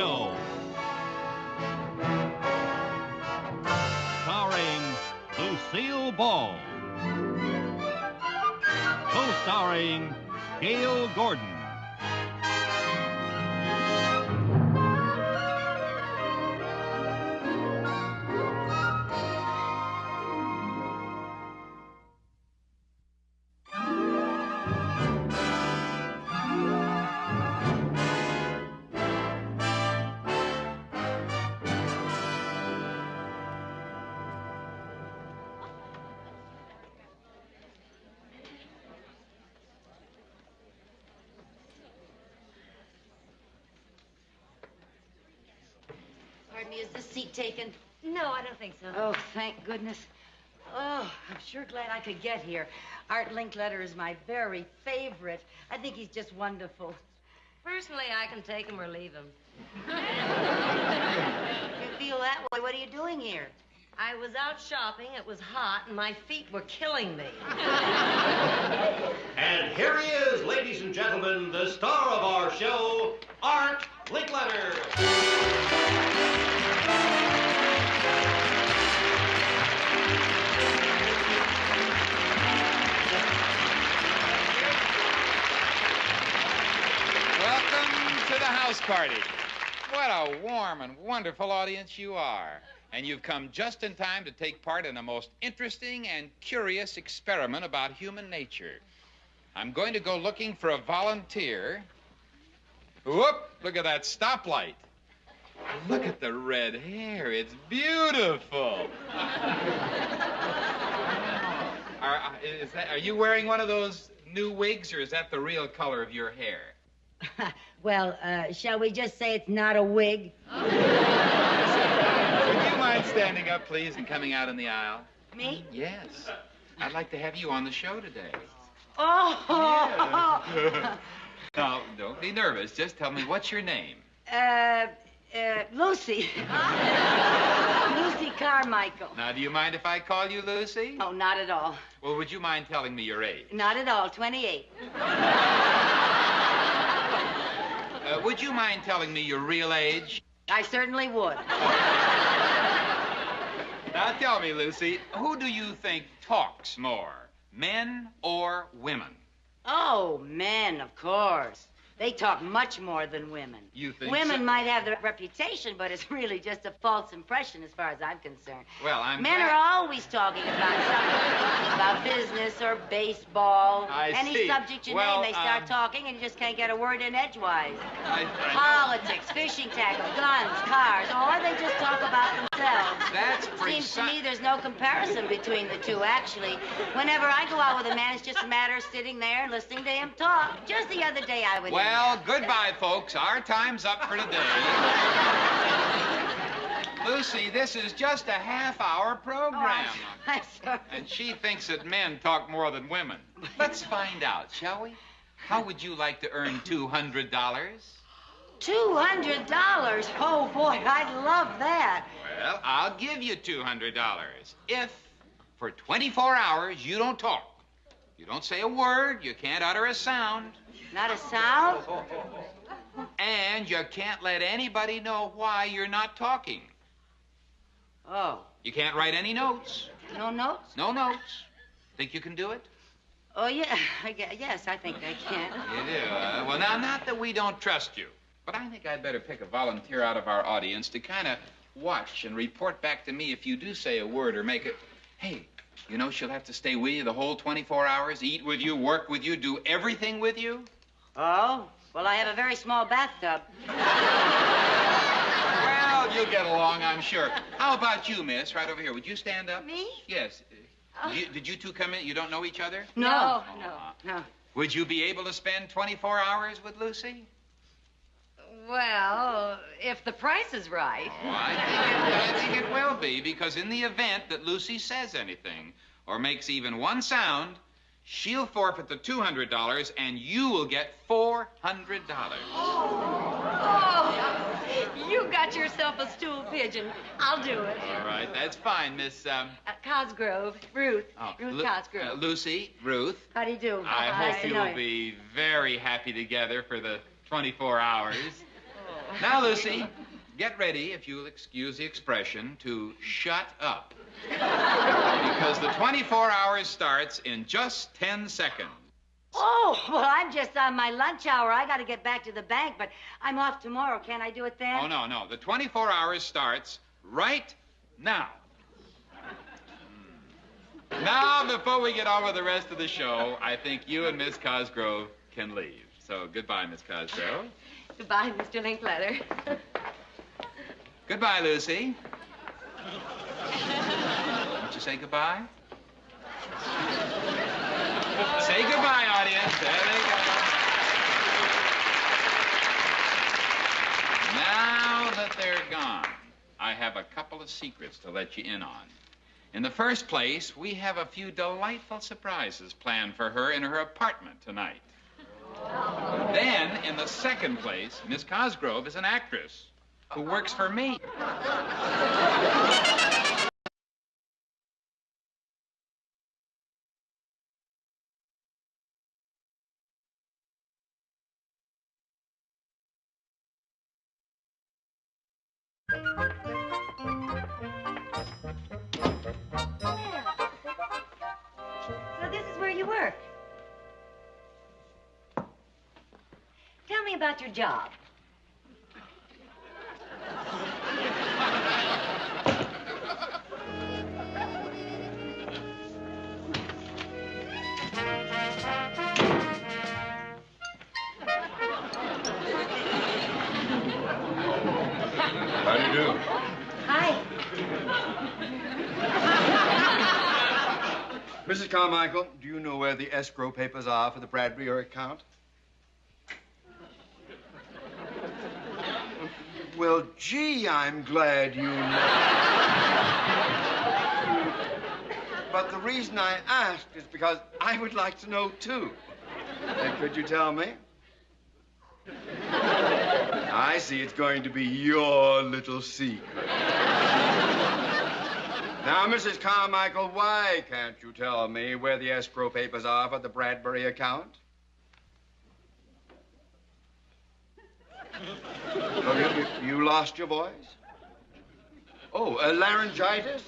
Show. Starring Lucille Ball. Co-starring Gail Gordon. Pardon me, is this seat taken? No, I don't think so. Oh, thank goodness. Oh, I'm sure glad I could get here. Art Linkletter is my very favorite. I think he's just wonderful. Personally, I can take him or leave him. If you feel that way, what are you doing here? I was out shopping, it was hot, and my feet were killing me. And here he is, ladies and gentlemen, the star of our show, Art Linkletter. Welcome to the house party. What a warm and wonderful audience you are. And you've come just in time to take part in a most interesting and curious experiment about human nature. I'm going to go looking for a volunteer. Whoop! Look at that stoplight. Look at the red hair. It's beautiful. Are you wearing one of those new wigs, or is that the real color of your hair? Well, shall we just say it's not a wig? Would you mind standing up, please, and coming out in the aisle? Me? Yes. I'd like to have you on the show today. Oh! Yeah. Now, don't be nervous. Just tell me, what's your name? Lucy. Lucy Carmichael. Now, do you mind if I call you Lucy? Oh, not at all. Well, would you mind telling me your age? Not at all, 28. Would you mind telling me your real age? I certainly would. Now, tell me, Lucy, who do you think talks more, men or women? Oh, men, of course. They talk much more than women. You think Women so? might have the reputation, but it's really just a false impression as far as I'm concerned. Well, I'm Men glad- are always talking about something, about business or baseball. I Any see. subject you Well, name, they start talking, and you just can't get a word in edgewise. I know. Politics, fishing tackle, guns, cars, or they just talk about themselves. That's Seems to me precise. there's no comparison between the two, actually. Whenever I go out with a man, it's just a matter of sitting there and listening to him talk. Just the other day I was... Well, goodbye, folks. Our time's up for today. Lucy, this is just a half-hour program. I'm sorry. And she thinks that men talk more than women. Let's find out, shall we? How would you like to earn $200? $200? Oh, boy, I'd love that. Well, I'll give you $200 if, for 24 hours, you don't talk. You don't say a word, you can't utter a sound, Not a sound? and you can't let anybody know why you're not talking. Oh, You can't write any notes. no notes? No notes. Think you can do it? Oh, yeah, yes, I think I can. You do. Well, now, not that we don't trust you, but I think I'd better pick a volunteer out of our audience to kind of watch and report back to me if you do say a word or make it. Hey, you know she'll have to stay with you the whole 24 hours, eat with you, work with you, do everything with you? Oh, well, I have a very small bathtub. Well, you'll get along, I'm sure. How about you, miss? Right over here. Would you stand up? Me? Yes. Did you two come in? You don't know each other? No. No. Would you be able to spend 24 hours with Lucy? Well, if the price is right. Oh, I think it will be, because in the event that Lucy says anything or makes even one sound, she'll forfeit the $200 and you will get $400. Oh, you got yourself a stool pigeon. I'll do it. All right, that's fine, Miss... Cosgrove, Ruth. Ruth Cosgrove. Lucy, Ruth. How do you do? I hope know you'll you. be very happy together for the 24 hours. Now, Lucy, get ready, if you'll excuse the expression, to shut up. Because the 24 hours starts in just 10 seconds. Oh, well, I'm just on my lunch hour. I got to get back to the bank, but I'm off tomorrow. Can't I do it then? Oh, no. The 24 hours starts right now. Now, before we get on with the rest of the show, I think you and Miss Cosgrove can leave. So, goodbye, Miss Cosgrove. Goodbye, Mr. Linkletter. Goodbye, Lucy. Won't you say goodbye? Say goodbye, audience. There they go. Now that they're gone, I have a couple of secrets to let you in on. In the first place, we have a few delightful surprises planned for her in her apartment tonight. Then, in the second place, Miss Cosgrove is an actress who works for me. So this is where you work. Tell me about your job. How do you do? Hi. Mrs. Carmichael, do you know where the escrow papers are for the Bradbury account? Well, gee, I'm glad you know. But the reason I asked is because I would like to know, too. Could you tell me? I see it's going to be your little secret. Now, Mrs. Carmichael, why can't you tell me where the escrow papers are for the Bradbury account? Oh, you lost your voice? Oh, laryngitis?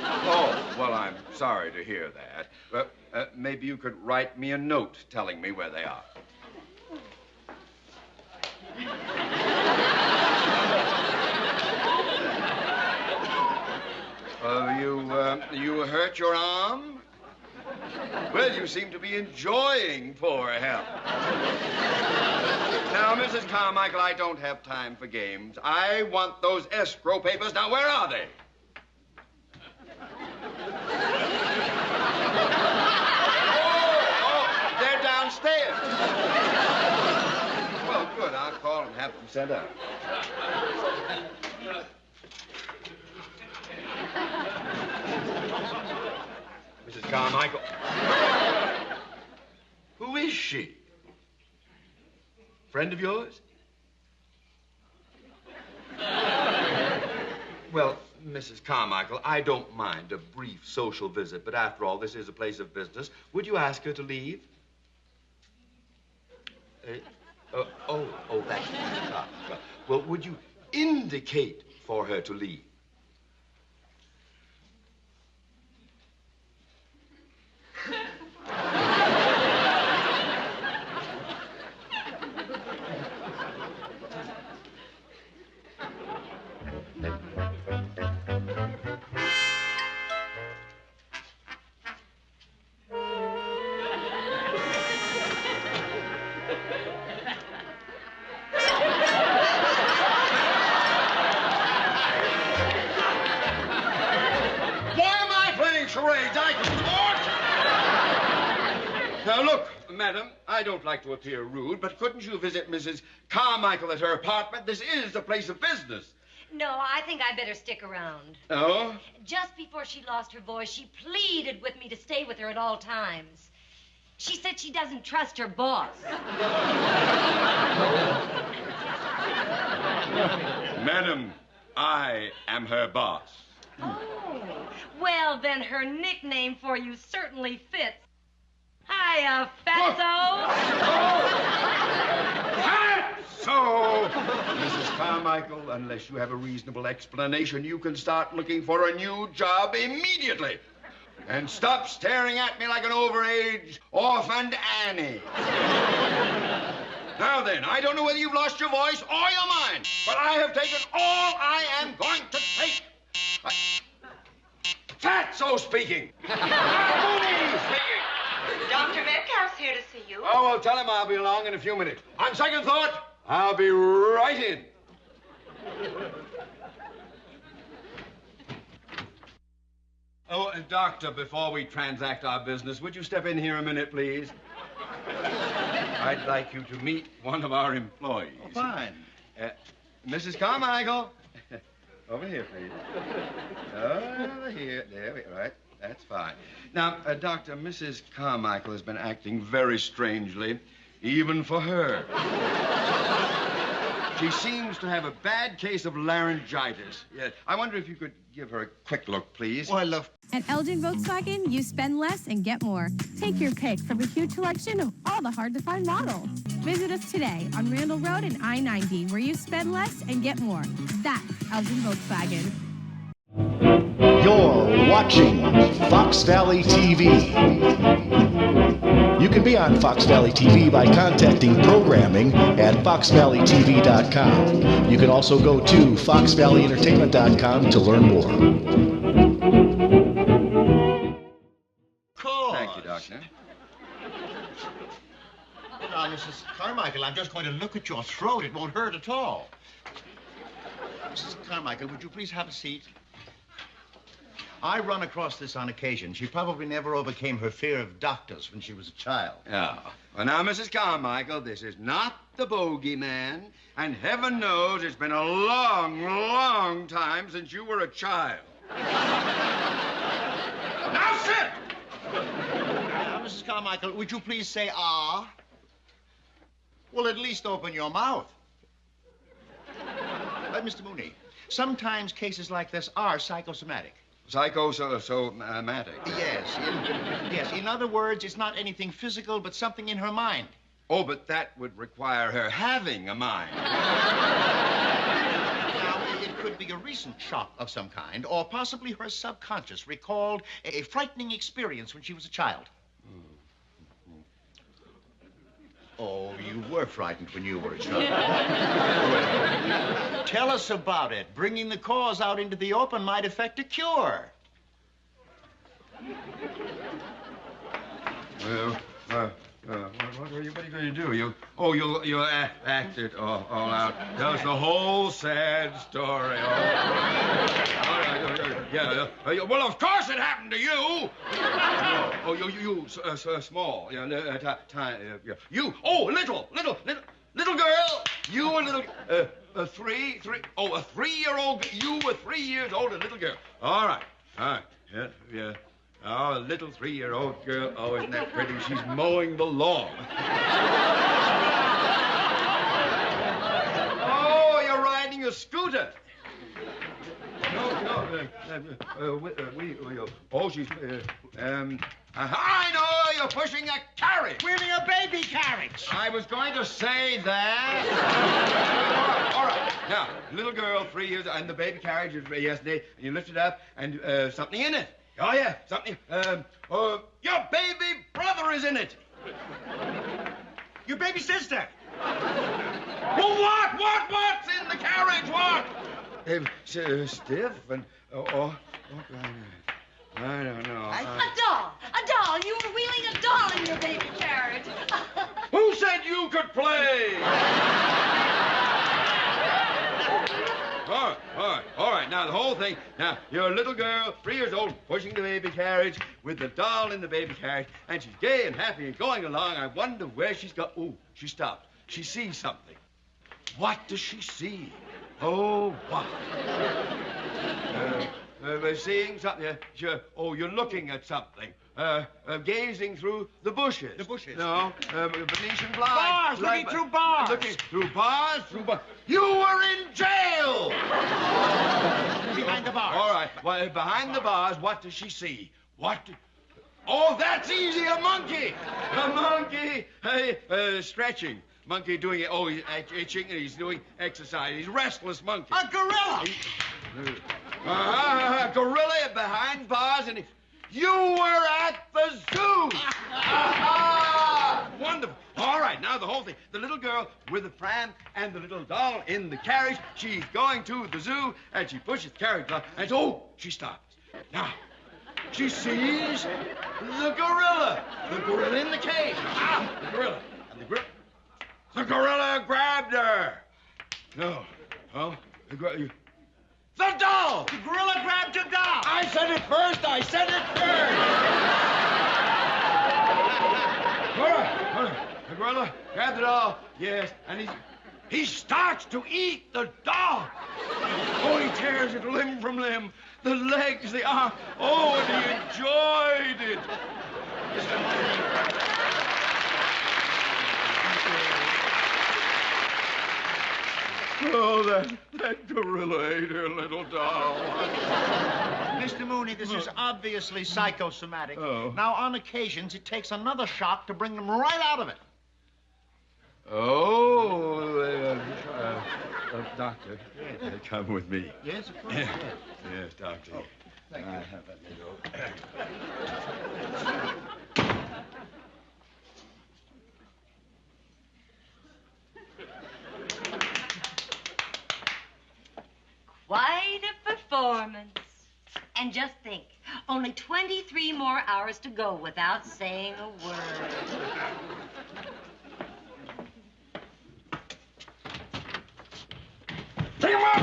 Oh, well, I'm sorry to hear that. Maybe you could write me a note telling me where they are. You hurt your arm? Well, you seem to be enjoying poor health. Now, Mrs. Carmichael, I don't have time for games. I want those escrow papers. Now, where are they? Oh, they're downstairs. Well, good. I'll call and have them sent out. Mrs. Carmichael. Who is she? Friend of yours? Well, Mrs. Carmichael, I don't mind a brief social visit, but after all, this is a place of business. Would you ask her to leave? That's well, would you indicate for her to leave? Now, look, madam, I don't like to appear rude, but couldn't you visit Mrs. Carmichael at her apartment? This is a place of business. No, I think I better stick around. Oh? Just before she lost her voice, she pleaded with me to stay with her at all times. She said she doesn't trust her boss. Madam, I am her boss. Oh, well, then her nickname for you certainly fits. Hiya, fatso. So, Mrs. Carmichael, unless you have a reasonable explanation, you can start looking for a new job immediately. And stop staring at me like an overage orphaned Annie. Now then, I don't know whether you've lost your voice or your mind, but I have taken all I am going to take. Fatso speaking. Mooney speaking. Dr. Metcalf's here to see you. Oh, well, tell him I'll be along in a few minutes. On second thought, I'll be right in. Oh, doctor, before we transact our business, would you step in here a minute, please? I'd like you to meet one of our employees. Oh, fine. Mrs. Carmichael. Over here, please. Over here. There we are. Right. That's fine. Now, Doctor, Mrs. Carmichael has been acting very strangely, even for her. She seems to have a bad case of laryngitis. Yeah. I wonder if you could give her a quick look, please. Oh, I love... At Elgin Volkswagen, you spend less and get more. Take your pick from a huge selection of all the hard-to-find models. Visit us today on Randall Road and I-90, where you spend less and get more. That's Elgin Volkswagen. You're watching Fox Valley TV. You can be on Fox Valley TV by contacting programming at foxvalleytv.com. You can also go to foxvalleyentertainment.com to learn more. Thank you, Doctor. Now, Mrs. Carmichael, I'm just going to look at your throat. It won't hurt at all. Mrs. Carmichael, would you please have a seat? I run across this on occasion. She probably never overcame her fear of doctors when she was a child. Yeah. Well, now, Mrs. Carmichael, this is not the bogeyman, and heaven knows it's been a long, long time since you were a child. Now sit! Now, Mrs. Carmichael, would you please say, ah? Well, at least open your mouth. Mr. Mooney, sometimes cases like this are psychosomatic. Psychosomatic? Yes. In other words, it's not anything physical, but something in her mind. Oh, but that would require her having a mind. Now, it could be a recent shock of some kind, or possibly her subconscious recalled a frightening experience when she was a child. Oh, you were frightened when you were a child. Tell us about it. Bringing the cause out into the open might effect a cure. Well, what are you going to do? You'll act it all out. Tell us the whole sad story. Well, of course it happened to you. You small. Little girl. You a little, a 3-year-old. You were 3 years old, a little girl. All right. Yeah. Oh, a little 3-year-old girl. Oh, isn't that pretty? She's mowing the lawn. Oh, you're riding a scooter. I know, you're pushing a carriage. Wheeling a baby carriage. I was going to say that. All right. Now, little girl, 3 years, and the baby carriage is yesterday, and you lift it up, and something in it. Oh, yeah, something. Your baby brother is in it. Your baby sister. Well, what's in the carriage? What? Stiff and, I don't know. A doll. You were wheeling a doll in your baby carriage. Who said you could play? All right. Now, the whole thing. Now, you're a little girl, 3 years old, pushing the baby carriage with the doll in the baby carriage, and she's gay and happy and going along. I wonder where she's got... Oh, she stopped. She sees something. What does she see? Oh, what? Seeing something. You're looking at something. Gazing through the bushes. The bushes? No, Venetian blinds. Bars, looking through bars. Looking through bars, You were in jail! Behind the bars. All right. Well, behind the bars, what does she see? Oh, that's easy, a monkey! A monkey! Stretching. monkey doing it. Oh, he's itching and he's doing exercise. He's a restless monkey. A gorilla! Gorilla behind bars, and you were at the zoo. Wonderful. All right, now the whole thing. The little girl with the pram and the little doll in the carriage. She's going to the zoo, and she pushes the carriage up, and she stops. Now, she sees the gorilla. The gorilla in the cage. The gorilla. And the gorilla grabbed her. No. Oh, the gorilla. The doll! The gorilla grabbed your doll! I said it first! All right. The gorilla grabbed the doll, yes, and he starts to eat the doll. Oh, he tears it limb from limb. The legs, the arm. Oh, and he enjoyed it. Oh, that gorilla ate her little doll. Mr. Mooney, this is obviously psychosomatic. Oh. Now, on occasions, it takes another shock to bring them right out of it. Oh, doctor, come with me. Yes, of course. Yes, doctor. Oh, thank you. Let me go. Quite a performance. And just think, only 23 more hours to go without saying a word. Take him up!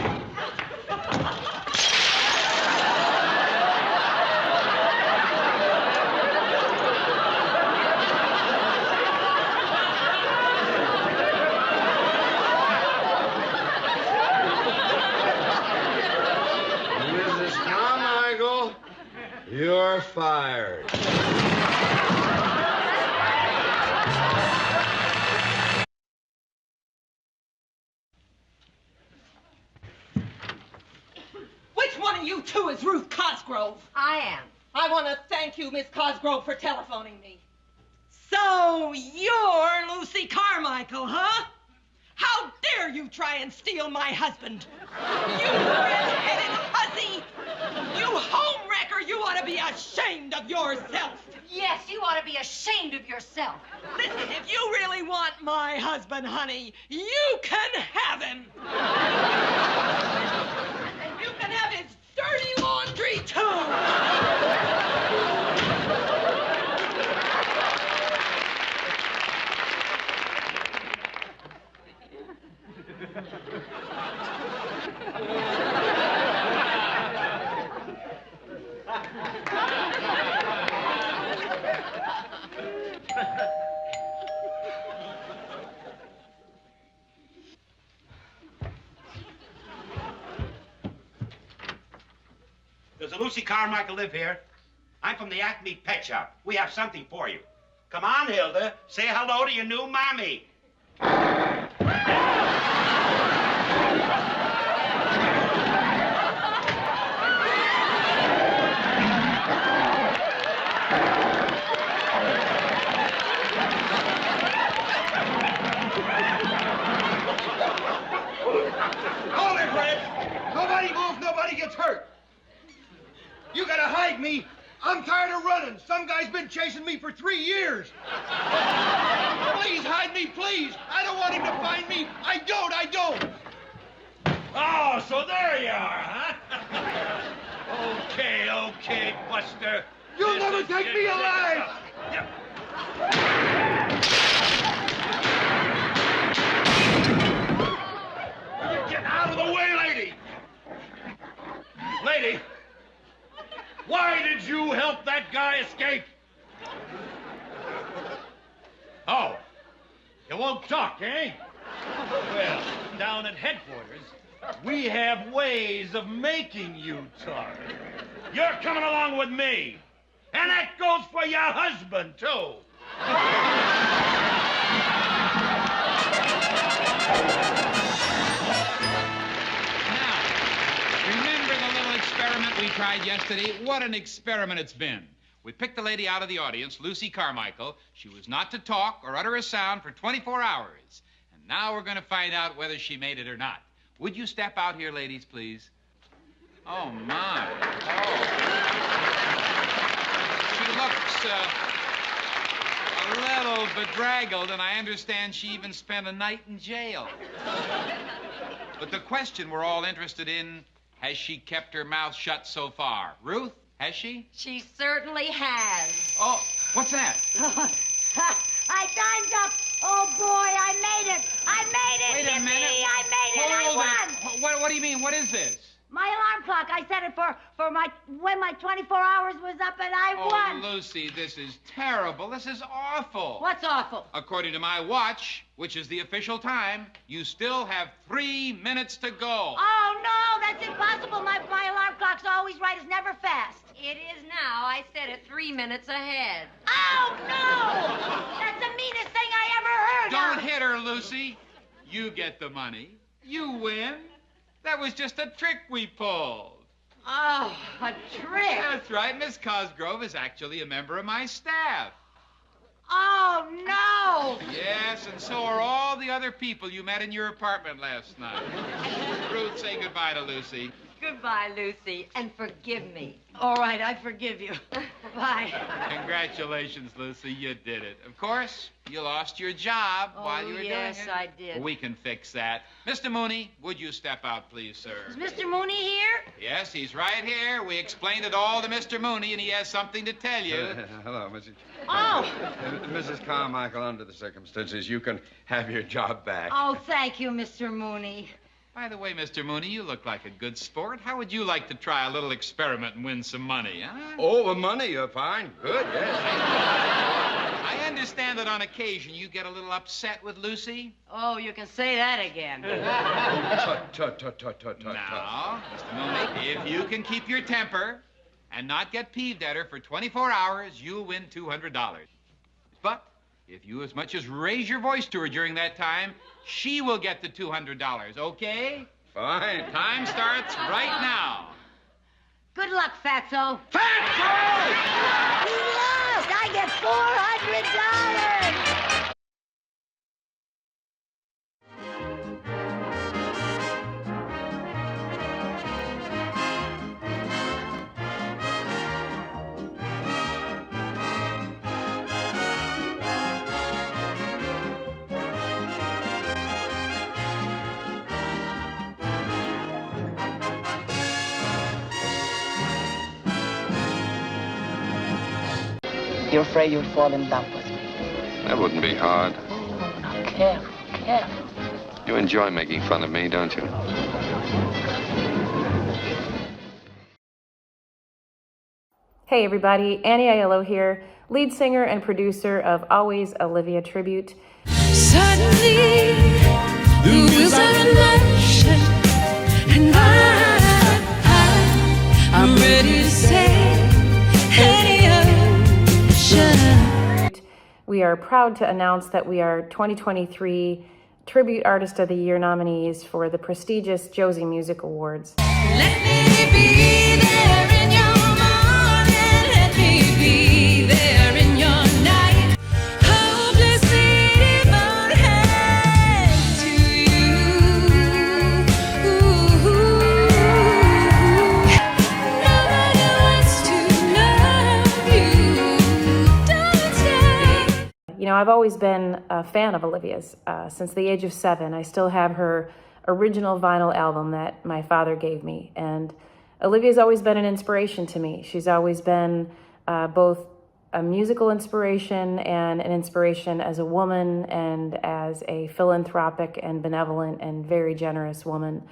Mrs. Carmichael, you're fired. Which one of you two is Ruth Cosgrove? I am. I want to thank you, Miss Cosgrove, for telephoning me. So you're Lucy Carmichael, huh? How dare you try and steal my husband? You red-headed hussy! You homewrecker! You ought to be ashamed of yourself! Yes, you ought to be ashamed of yourself. Listen, if you really want my husband, honey, you can have him! And you can have his dirty laundry, too! Does a Lucy Carmichael live here? I'm from the Acme Pet Shop. We have something for you. Come on, Hilda. Say hello to your new mommy. Hold it, Red! Nobody moves, nobody gets hurt. You gotta hide me. I'm tired of running. Some guy's been chasing me for 3 years. Please hide me, please. I don't want him to find me. I don't. Oh, so there you are, huh? Okay, Buster. You'll This never is take good me alive. stuff. Yep. Get out of the way, lady. Lady, why did you help that guy escape? Oh, you won't talk, eh? Well, down at headquarters, we have ways of making you talk. You're coming along with me. And that goes for your husband, too. Remember the little experiment we tried yesterday? What an experiment it's been. We picked the lady out of the audience, Lucy Carmichael. She was not to talk or utter a sound for 24 hours. And now we're going to find out whether she made it or not. Would you step out here, ladies, please? Oh, my. Oh. She looks a little bedraggled, and I understand she even spent a night in jail. But the question we're all interested in, has she kept her mouth shut so far? Ruth, has she? She certainly has. Oh, what's that? I time's up. Oh, boy, I made it. I made it. Wait a minute. I made it. Hold I won. What do you mean? What is this? My alarm clock. I set it for when my 24 hours was up, and I won. Oh, Lucy, this is terrible. This is awful. What's awful? According to my watch, which is the official time, you still have 3 minutes to go. Oh, no, that's impossible. My alarm clock's always right. It's never fast. It is now. I set it 3 minutes ahead. Oh, no! That's the meanest thing I ever heard Don't of. hit her, Lucy. You get the money. You win. That was just a trick we pulled. Oh, a trick. That's right. Miss Cosgrove is actually a member of my staff. Oh, no. Yes, and so are all the other people you met in your apartment last night. Ruth, say goodbye to Lucy. Goodbye, Lucy, and forgive me. All right, I forgive you. Bye. Congratulations, Lucy. You did it. Of course, you lost your job while you were yes, doing it. I did. Well, we can fix that. Mr. Mooney, would you step out, please, sir? Is Mr. Mooney here? Yes, he's right here. We explained it all to Mr. Mooney, and he has something to tell you. Hello, Mrs. Oh. Mrs. Carmichael, under the circumstances, you can have your job back. Oh, thank you, Mr. Mooney. By the way, Mr. Mooney, you look like a good sport. How would you like to try a little experiment and win some money, huh? Oh, the money, you're fine. Good, yes. I understand that on occasion you get a little upset with Lucy. Oh, you can say that again. Tut. Now, Mr. Mooney, if you can keep your temper and not get peeved at her for 24 hours, you'll win $200. But if you as much as raise your voice to her during that time, she will get the $200, okay? Fine. Time starts right now. Good luck, Fatso. Fatso! He lost. I get $400. You're afraid you'll fall in love with me. That wouldn't be hard. Oh, now careful. You enjoy making fun of me, don't you? Hey everybody, Annie Aiello here, lead singer and producer of Always Olivia Tribute. Suddenly, the wheels are in motion, and I'm ready to say any ocean. We are proud to announce that we are 2023 Tribute Artist of the Year nominees for the prestigious Josie Music Awards. Let me be there in your morning, let me be there in your night. Hopelessly devoted to you. Nobody wants to love you. Don't stay. You know, I've always been a fan of Olivia's since the age of 7. I still have her original vinyl album that my father gave me. And Olivia's always been an inspiration to me. She's always been both a musical inspiration and an inspiration as a woman and as a philanthropic and benevolent and very generous woman.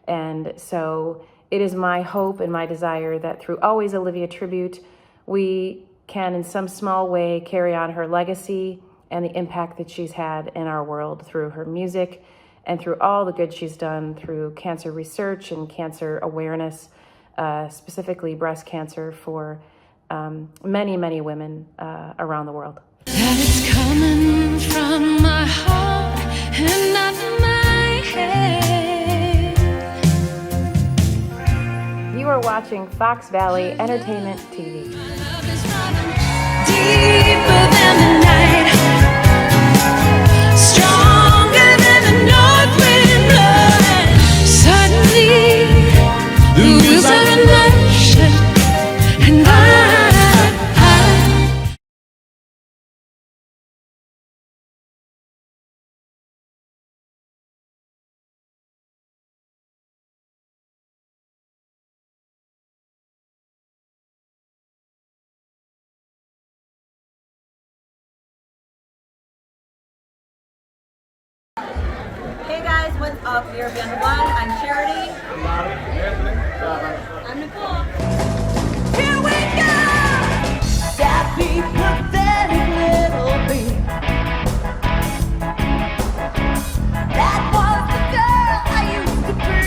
And so it is my hope and my desire that through Always Olivia Tribute, we can in some small way carry on her legacy and the impact that she's had in our world through her music and through all the good she's done through cancer research and cancer awareness, specifically breast cancer for many, many women around the world. That it's coming from my heart and not my head. You are watching Fox Valley Entertainment TV. Deeper than the night, stronger than the episodes of Fear Beyond the Blind. I'm Charity. I'm Bobby. Anthony. I'm Nicole. Here we go! Sappy, pathetic little bee. That was the girl I used to be.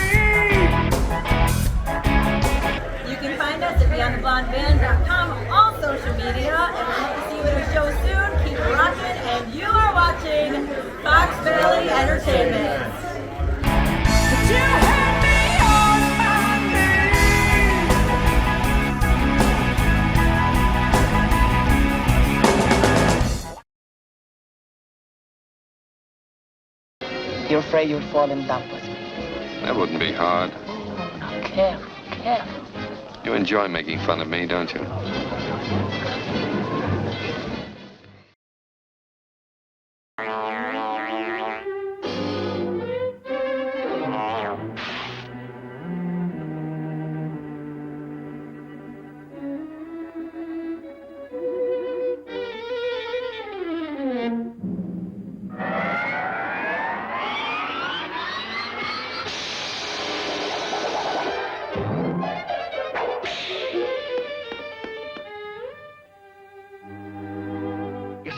You can find us at BeyondTheBlondeBand.com on all social media, and we hope to see you at our show soon. Keep rocking, and you are watching Fox Valley Entertainment. You're afraid you'll fall in love with me. That wouldn't be hard. Now, careful, careful. You enjoy making fun of me, don't you?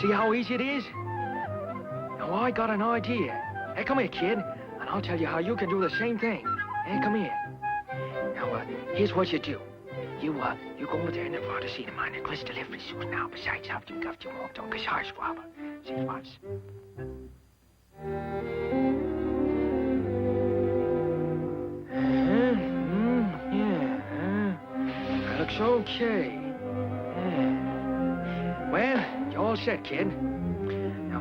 See how easy it is? Now, I got an idea. Hey, come here, kid, and I'll tell you how you can do the same thing. Hey, come here. Now, here's what you do. You go over there in the front seat of mine and Chris delivery suit now. Besides, after you got your walked on, because I swabber. See what's. That looks okay. Well, you're all set, kid. Now,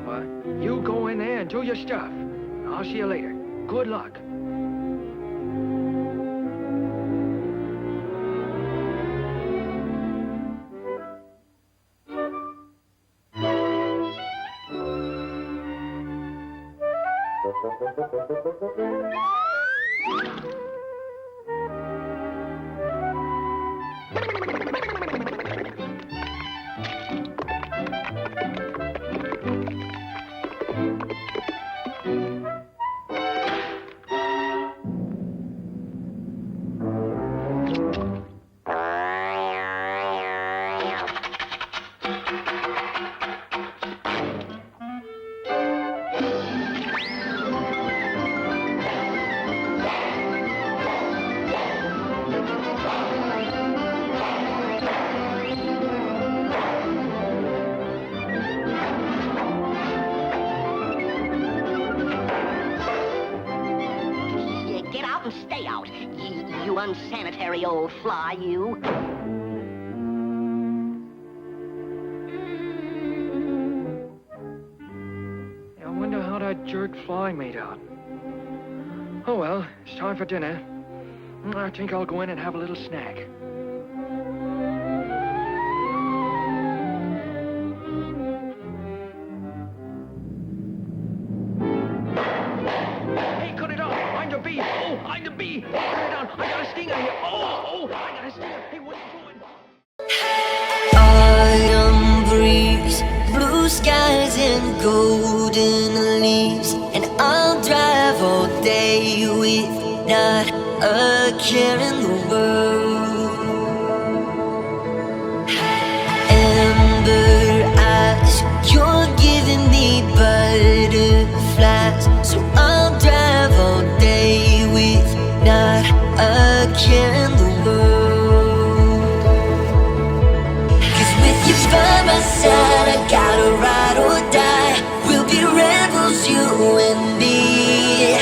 you go in there and do your stuff. I'll see you later. Good luck. You unsanitary old fly, you. I wonder how that jerk fly made out. Oh, well, it's time for dinner. I think I'll go in and have a little snack. Hey, cut it out! I'm the bee! Oh, I'm the bee! Cut it down! I got a stinger here! Oh, I got a stinger! Hey, what are you doing? Autumn breeze, blue skies and golden leaves, and I'll drive all day with not a care in the world. Amber eyes, you're giving me butterflies, so I'll drive all day with not a care in the world. 'Cause with you by my side, I gotta ride or die. We'll be rebels, you and me,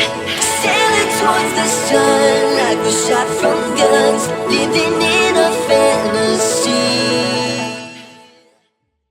sailing towards the sun like we're shot from guns, living in